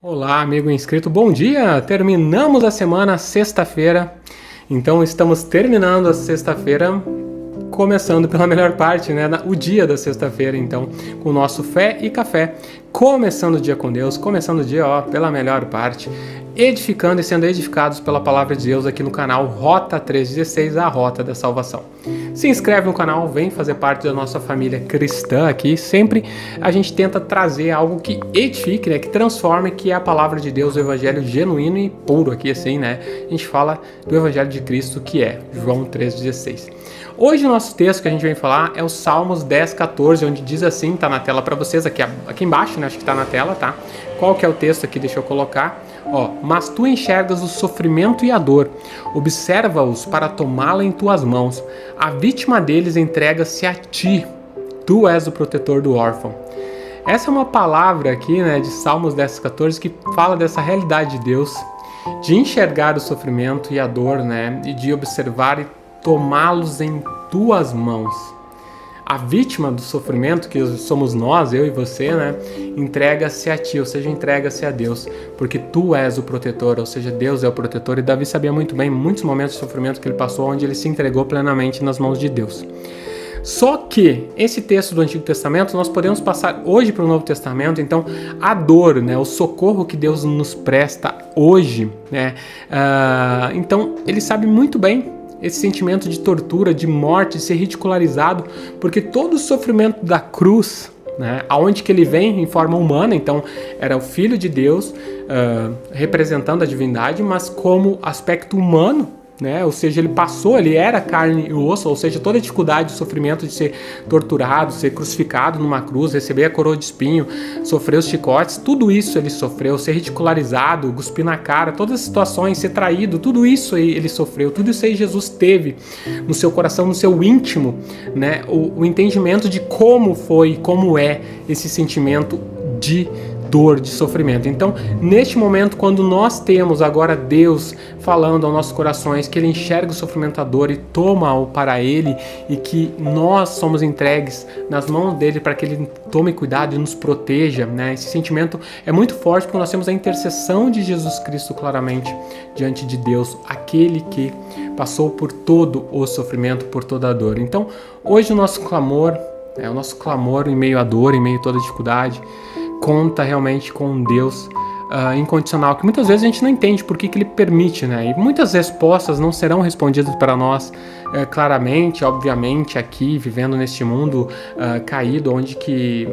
Olá, amigo inscrito, bom dia! Terminamos a semana, sexta-feira, então estamos terminando a sexta-feira, começando pela melhor parte, né? O dia da sexta-feira, então, com o nosso Fé e Café, começando o dia com Deus, começando o dia, pela melhor parte, edificando e sendo edificados pela Palavra de Deus aqui no canal Rota 316, a Rota da Salvação. Se inscreve no canal, vem fazer parte da nossa família cristã aqui. Sempre a gente tenta trazer algo que edifique, né, que transforme, que é a Palavra de Deus, o Evangelho genuíno e puro aqui, assim, né? A gente fala do Evangelho de Cristo, que é João 3,16. Hoje o nosso texto que a gente vem falar é o Salmos 10,14, onde diz assim, tá na tela para vocês, aqui embaixo, né? Acho que tá na tela, tá? Qual que é o texto aqui? Deixa eu colocar. Mas tu enxergas o sofrimento e a dor, observa-os para tomá-la em tuas mãos. A vítima deles entrega-se a ti, tu és o protetor do órfão. Essa é uma palavra aqui, né, de Salmos 10,14, que fala dessa realidade de Deus, de enxergar o sofrimento e a dor, né, e de observar e tomá-los em tuas mãos. A vítima do sofrimento, que somos nós, eu e você, né, entrega-se a ti, ou seja, entrega-se a Deus, porque tu és o protetor, ou seja, Deus é o protetor, e Davi sabia muito bem muitos momentos de sofrimento que ele passou, onde ele se entregou plenamente nas mãos de Deus. Só que esse texto do Antigo Testamento nós podemos passar hoje para o Novo Testamento, então a dor, né, o socorro que Deus nos presta hoje, né, então ele sabe muito bem esse sentimento de tortura, de morte, de ser ridicularizado, porque todo o sofrimento da cruz, né, aonde que ele vem em forma humana, então era o Filho de Deus representando a divindade, mas como aspecto humano, né? Ou seja, ele era carne e osso, ou seja, toda a dificuldade, o sofrimento de ser torturado, ser crucificado numa cruz, receber a coroa de espinho, sofrer os chicotes, tudo isso ele sofreu, ser ridicularizado, cuspir na cara, todas as situações, ser traído, tudo isso ele sofreu, tudo isso aí Jesus teve no seu coração, no seu íntimo, né? O entendimento de como foi, como é esse sentimento de dor, de sofrimento. Então, neste momento, quando nós temos agora Deus falando aos nossos corações que Ele enxerga o sofrimento, a dor e toma-o para Ele, e que nós somos entregues nas mãos dele para que Ele tome cuidado e nos proteja, né? Esse sentimento é muito forte porque nós temos a intercessão de Jesus Cristo claramente diante de Deus, aquele que passou por todo o sofrimento, por toda a dor. Então, hoje o nosso clamor em meio à dor, em meio a toda a dificuldade, conta realmente com um Deus incondicional, que muitas vezes a gente não entende por que Ele permite, né? E muitas respostas não serão respondidas para nós claramente, obviamente, aqui, vivendo neste mundo caído, onde que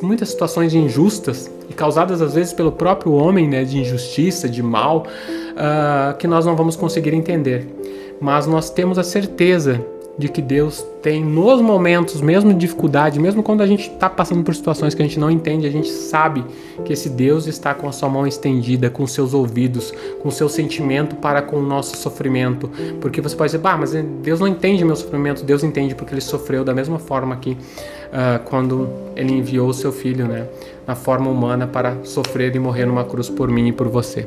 muitas situações injustas, e causadas às vezes pelo próprio homem, né, de injustiça, de mal, que nós não vamos conseguir entender. Mas nós temos a certeza de que Deus tem nos momentos, mesmo de dificuldade, mesmo quando a gente está passando por situações que a gente não entende, a gente sabe que esse Deus está com a sua mão estendida, com seus ouvidos, com o seu sentimento para com o nosso sofrimento. Porque você pode dizer, mas Deus não entende meu sofrimento. Deus entende porque Ele sofreu da mesma forma que quando Ele enviou o seu Filho, né, na forma humana para sofrer e morrer numa cruz por mim e por você.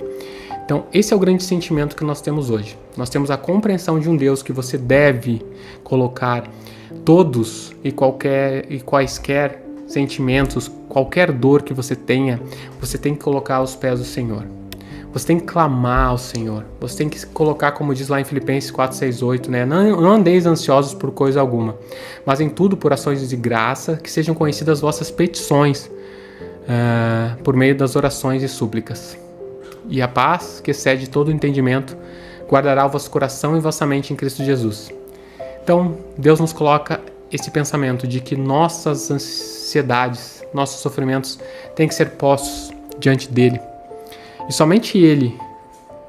Então, esse é o grande sentimento que nós temos hoje. Nós temos a compreensão de um Deus que você deve colocar todos e quaisquer sentimentos, qualquer dor que você tenha, você tem que colocar aos pés do Senhor. Você tem que clamar ao Senhor. Você tem que colocar, como diz lá em Filipenses 4, 6, 8, né? Não andeis ansiosos por coisa alguma, mas em tudo por ações de graça, que sejam conhecidas as vossas petições por meio das orações e súplicas. E a paz, que excede todo o entendimento, guardará o vosso coração e vossa mente em Cristo Jesus. Então, Deus nos coloca esse pensamento de que nossas ansiedades, nossos sofrimentos têm que ser postos diante dEle. E somente Ele,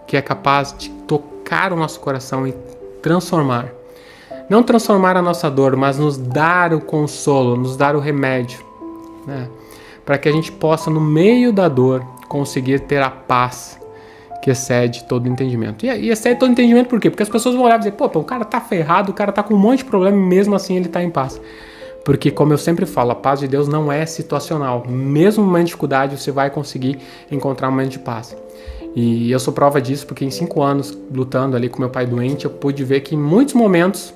que é capaz de tocar o nosso coração e transformar. Não transformar a nossa dor, mas nos dar o consolo, nos dar o remédio, né? Para que a gente possa, no meio da dor, conseguir ter a paz que excede todo entendimento. E excede todo entendimento por quê? Porque as pessoas vão olhar e dizer, o cara tá ferrado, o cara tá com um monte de problema e mesmo assim ele tá em paz. Porque, como eu sempre falo, a paz de Deus não é situacional. Mesmo no momento de dificuldade, você vai conseguir encontrar um momento de paz. E eu sou prova disso, porque em 5 anos lutando ali com meu pai doente, eu pude ver que em muitos momentos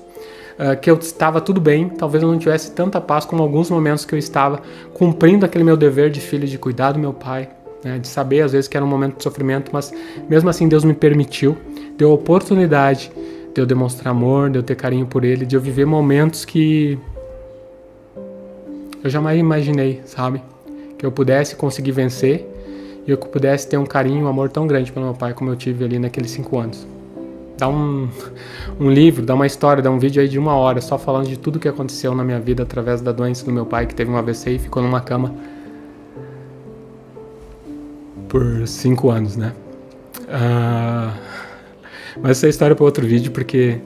que eu estava tudo bem, talvez eu não tivesse tanta paz como alguns momentos que eu estava cumprindo aquele meu dever de filho, de cuidar do meu pai, né? De saber às vezes que era um momento de sofrimento, mas mesmo assim Deus me permitiu, deu a oportunidade de eu demonstrar amor, de eu ter carinho por ele, de eu viver momentos que eu jamais imaginei, sabe? Que eu pudesse conseguir vencer e eu pudesse ter um carinho, um amor tão grande pelo meu pai como eu tive ali naqueles 5 anos. Dá um livro, dá uma história, dá um vídeo aí de 1 hora só falando de tudo que aconteceu na minha vida através da doença do meu pai, que teve um AVC e ficou numa cama por 5 anos, né? Mas essa é história para outro vídeo, porque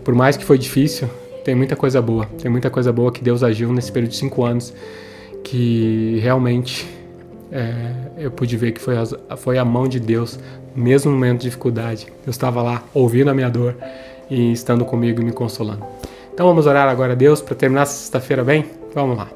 por mais que foi difícil, tem muita coisa boa. Tem muita coisa boa que Deus agiu nesse período de 5 anos, que realmente eu pude ver que foi a mão de Deus, mesmo no momento de dificuldade. Eu estava lá ouvindo a minha dor e estando comigo e me consolando. Então vamos orar agora a Deus para terminar essa sexta-feira bem? Vamos lá.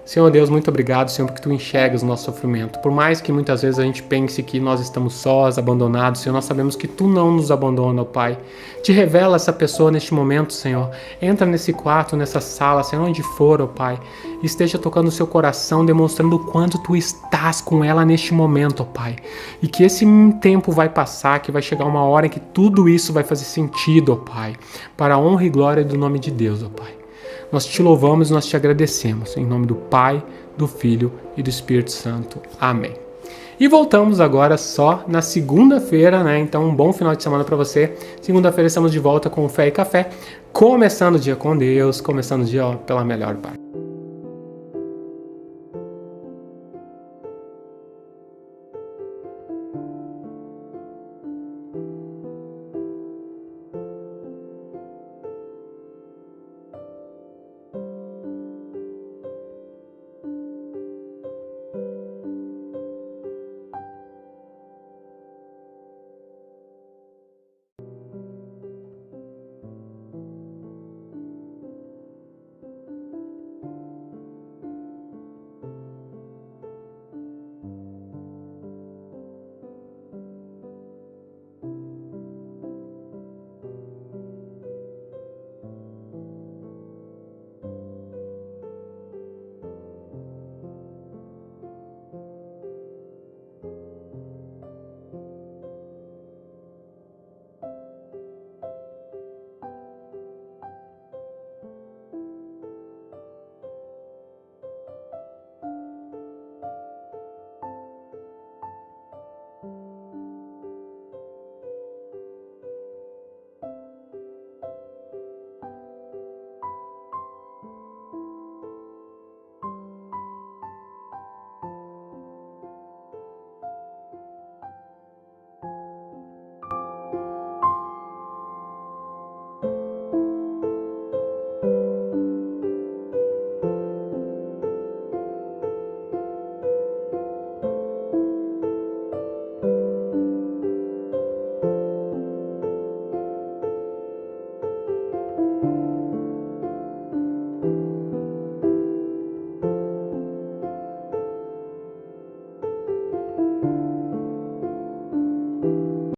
Senhor Deus, muito obrigado, Senhor, porque Tu enxergas o nosso sofrimento. Por mais que muitas vezes a gente pense que nós estamos sós, abandonados, Senhor, nós sabemos que Tu não nos abandona, ó Pai. Te revela essa pessoa neste momento, Senhor. Entra nesse quarto, nessa sala, Senhor, onde for, ó Pai. Esteja tocando o seu coração, demonstrando o quanto Tu estás com ela neste momento, ó Pai. E que esse tempo vai passar, que vai chegar uma hora em que tudo isso vai fazer sentido, ó Pai. Para a honra e glória do nome de Deus, ó Pai. Nós te louvamos e nós te agradecemos. Em nome do Pai, do Filho e do Espírito Santo. Amém. E voltamos agora só na segunda-feira, né? Então, um bom final de semana para você. Segunda-feira estamos de volta com Fé e Café. Começando o dia com Deus, começando o dia pela melhor parte.